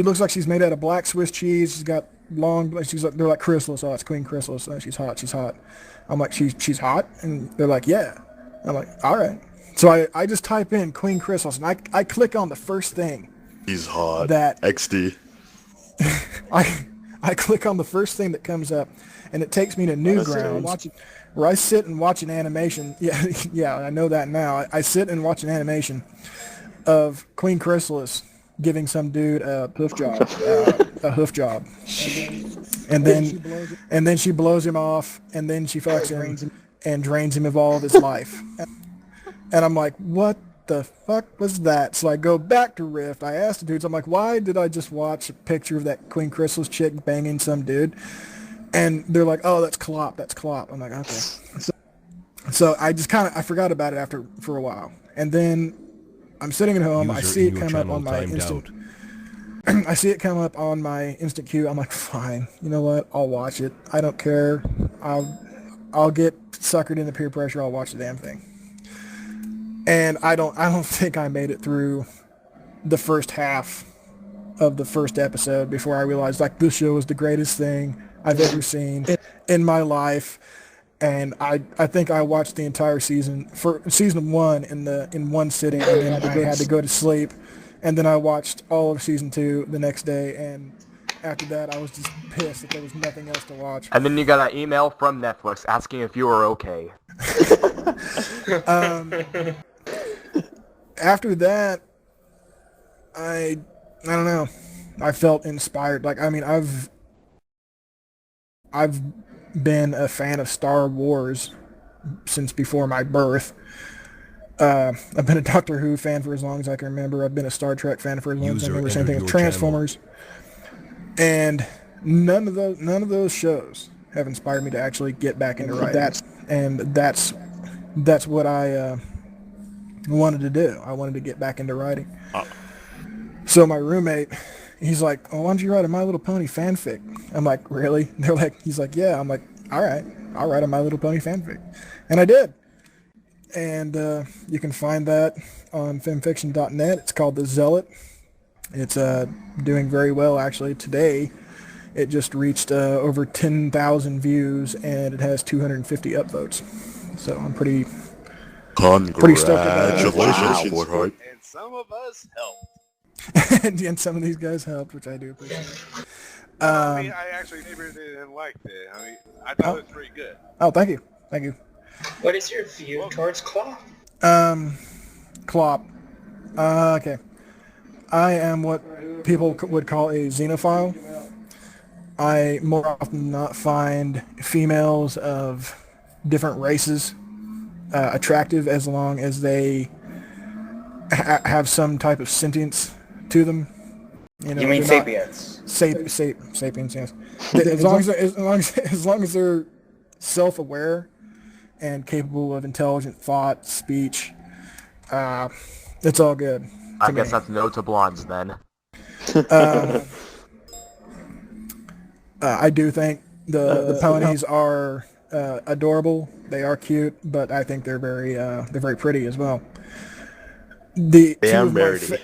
looks like she's made out of black Swiss cheese. She's got long, they're like, Chrysalis. Oh, it's Queen Chrysalis. Oh, she's hot. I'm like, she's hot? And they're like, yeah. I'm like, all right. So I just type in Queen Chrysalis, and I click on the first thing. He's hot. That XD. I click on the first thing that comes up, and it takes me to Newgrounds, where I sit and watch an animation. Yeah, I know that now. I sit and watch an animation of Queen Chrysalis giving some dude a hoof job, and then she blows him off, and then she fucks him and drains him of all of his life. And I'm like, what the fuck was that? So I go back to Rift. I asked the dudes, I'm like, why did I just watch a picture of that Queen Chrysalis chick banging some dude? And they're like, oh, that's Clop. I'm like, okay. So I just I forgot about it for a while. And then I'm sitting at home. I see it come up on my instant. I see it come up on my instant queue. I'm like, fine. You know what? I'll watch it. I don't care. I'll get suckered into peer pressure. I'll watch the damn thing. And I don't think I made it through the first half of the first episode before I realized, like, this show is the greatest thing I've ever seen in my life. And I think I watched the entire season, for season 1 in one sitting, and then I had to go to sleep. And then I watched all of season 2 the next day, and after that I was just pissed that there was nothing else to watch. And then you got an email from Netflix asking if you were okay. After that, I don't know. I felt inspired. Like, I mean, I've been a fan of Star Wars since before my birth. I've been a Doctor Who fan for as long as I can remember. I've been a Star Trek fan for as long as I can remember. Same thing with Transformers. And none of those shows have inspired me to actually get back into writing. That's what I wanted to do. I wanted to get back into writing. So my roommate, he's like, oh, why don't you write a My Little Pony fanfic? I'm like, really? He's like, yeah. I'm like, all right, I'll write a My Little Pony fanfic. And I did. And you can find that on FimFiction.net. It's called The Zealot. It's doing very well, actually. Today, it just reached over 10,000 views, and it has 250 upvotes. So I'm pretty stoked about it. Congratulations, Woodheart. And some of us helped. and some of these guys helped, which I do appreciate. I mean, I actually never didn't like it. I mean, I thought it was pretty good. Oh, thank you. What is your view towards Clop? Clop. Okay. I am what people would call a xenophile. I more often than not find females of different races attractive as long as they have some type of sentience to them. You mean sapiens? Sapiens, yes. As long as they're self-aware and capable of intelligent thought, speech, it's all good. I guess that's no to blondes then. I do think the ponies are adorable. They are cute, but I think they're very pretty as well. Rarity.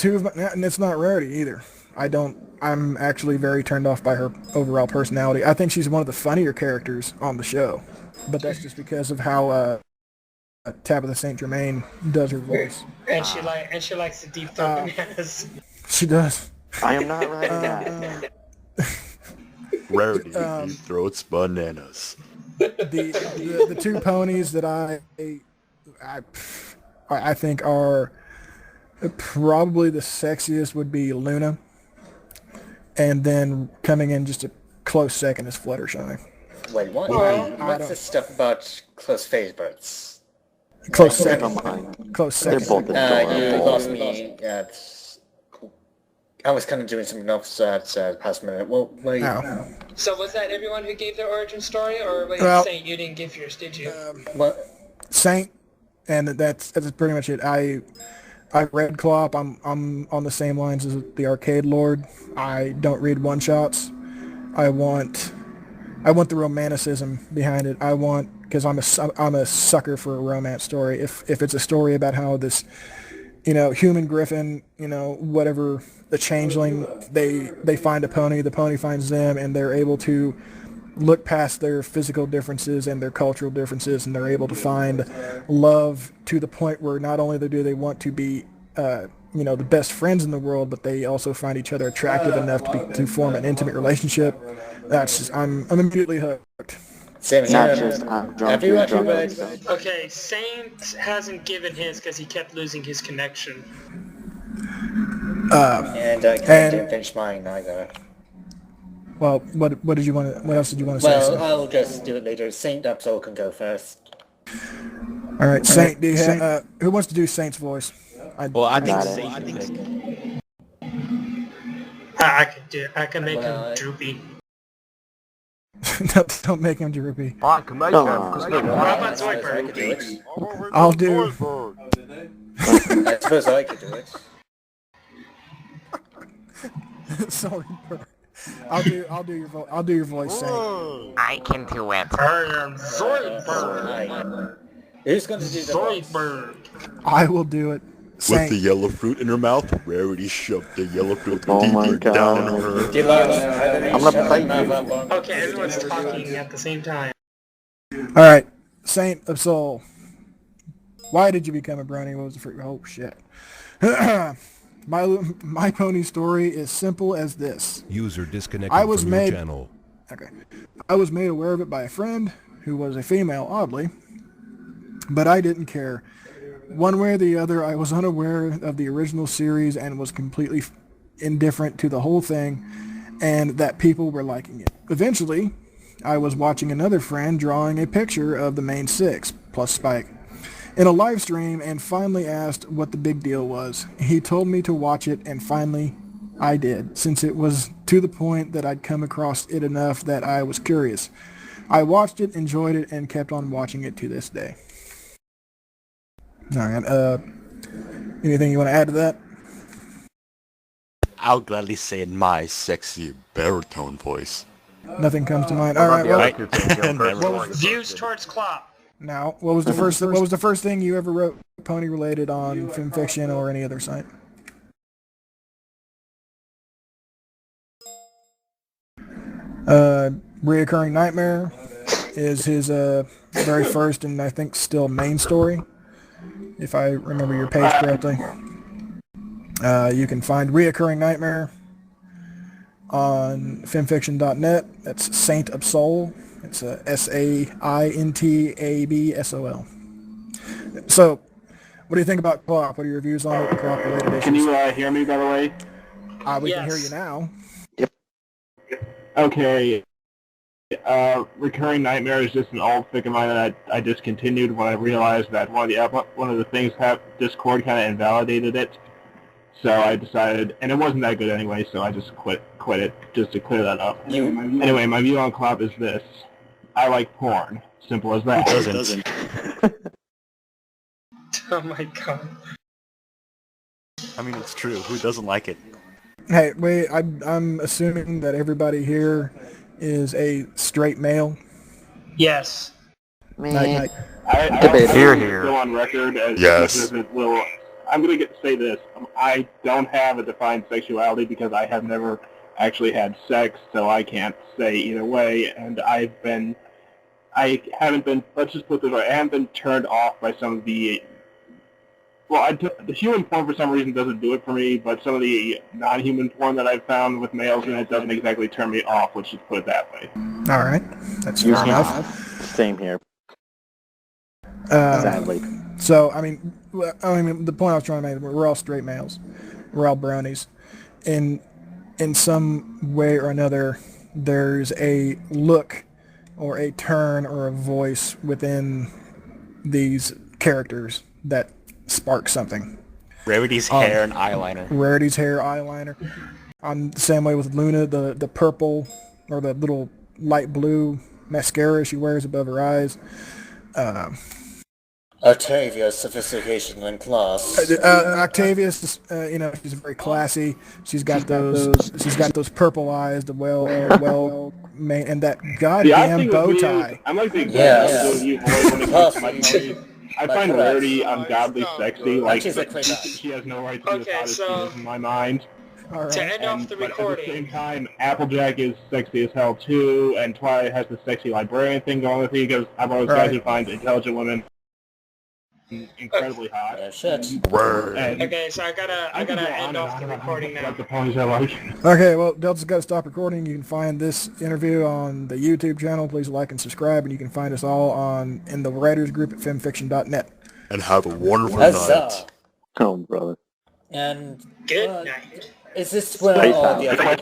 And it's not Rarity either. I'm actually very turned off by her overall personality. I think she's one of the funnier characters on the show, but that's just because of how Tabitha St. Germain does her voice. And she likes to deep throat bananas. She does. I am not writing that. Rarity deep throats bananas. The two ponies that I think are probably the sexiest would be Luna, and then coming in just a close second is Fluttershy. Wait, what's this stuff about close favorites? Close second. Close second. They're both adorable. You lost me at... I was kind of doing something else at past minute. Well, wait. So was that everyone who gave their origin story, or were you saying you didn't give yours, did you? Saint, and that's pretty much it. I read Clop. I'm on the same lines as the ArcadeLord. I don't read one-shots. I want the romanticism behind it. Because I'm a sucker for a romance story. If it's a story about how this, human griffin, whatever, the changeling, they find a pony, the pony finds them, and they're able to look past their physical differences and their cultural differences, and they're able to find love to the point where not only do they want to be, the best friends in the world, but they also find each other attractive enough to form an intimate relationship. That's just, I'm immediately hooked. Same here. Have you actually read? Okay, Saint hasn't given his because he kept losing his connection. And I didn't finish mine either. Well, what else did you want to say? Well, I'll just do it later. SaintAbsol can go first. All right, Saint. Who wants to do Saint's voice? I think Saint. I could do it. I can make him droopy. Don't make him droopy. I can make him. How about Zoidberg? I'll do. I suppose I could do it. Sorry, I'll do your voice, Saint. I can do it. I am Zoidberg. Who's going to do the voice? Zoidberg. I will do it. With the yellow fruit in her mouth, Rarity shoved the yellow fruit deep God. down in her. I'm gonna play you. Okay, everyone's talking at the same time. All right, SaintAbsol. Why did you become a brony? What was the fruit? Oh shit. My pony story is simple as this. User disconnected from your channel. Okay. I was made aware of it by a friend who was a female, oddly, but I didn't care. One way or the other, I was unaware of the original series and was completely indifferent to the whole thing, and that people were liking it. Eventually, I was watching another friend drawing a picture of the main six, plus Spike, in a live stream, and finally asked what the big deal was. He told me to watch it, and finally I did, since it was to the point that I'd come across it enough that I was curious. I watched it, enjoyed it, and kept on watching it to this day. All right, anything you want to add to that? I'll gladly say in my sexy baritone voice. Nothing comes to mind. All right, well, views towards Clop. Now, what was the first thing you ever wrote pony related on FimFiction or any other site? Reoccurring Nightmare is his very first and I think still main story, if I remember your page correctly. You can find Reoccurring Nightmare on FimFiction.net. That's SaintAbsol. It's SaintAbsol. So, What do you think about Clop? What are your views on it, the Clop-related issues? Can you hear me, by the way? We can hear you now. Okay. Recurring Nightmare is just an old fic of mine that I discontinued when I realized that one of the things Discord kind of invalidated it. So I decided, and it wasn't that good anyway, so I just quit it just to clear that up. Anyway, my view on Clop is this: I like porn. Simple as that. Who doesn't? Oh my god. I mean, it's true. Who doesn't like it? Hey, wait, I'm assuming that everybody here is a straight male. Yes. Man. I go on record as Yes. I'm going to say this. I don't have a defined sexuality because I have never actually had sex, so I can't say either way, and I haven't been, let's just put it this way, I haven't been turned off by some of the, the human porn for some reason doesn't do it for me, but some of the non-human porn that I've found with males in it doesn't exactly turn me off, let's just put it that way. Alright, that's fair enough. Same here. Sadly. So, I mean, the point I was trying to make, we're all straight males. We're all bronies. In some way or another, there's a look or a turn or a voice within these characters that sparks something. Rarity's hair and eyeliner. Rarity's hair, eyeliner. On the same way with Luna, the purple or the little light blue mascara she wears above her eyes. Octavia's sophistication and class. Octavia's, she's very classy. She's got those purple eyes, and that goddamn bow tie. I'm like the exact you when it comes to my money. I find Rarity ungodly sexy. Like she has no right to be as hot as she is in my mind. Right. To end off the recording. At the same time, Applejack is sexy as hell too, and Twilight has the sexy librarian thing going with me because I'm always guys who find intelligent women incredibly hot. Okay, so I gotta end off the recording now. The ponies I like. Okay, well, Delta's got to stop recording. You can find this interview on the YouTube channel. Please like and subscribe, and you can find us all in the writers group at FiMWfiction.net. And have a wonderful night. Oh, brother. And good night. Is this where all the other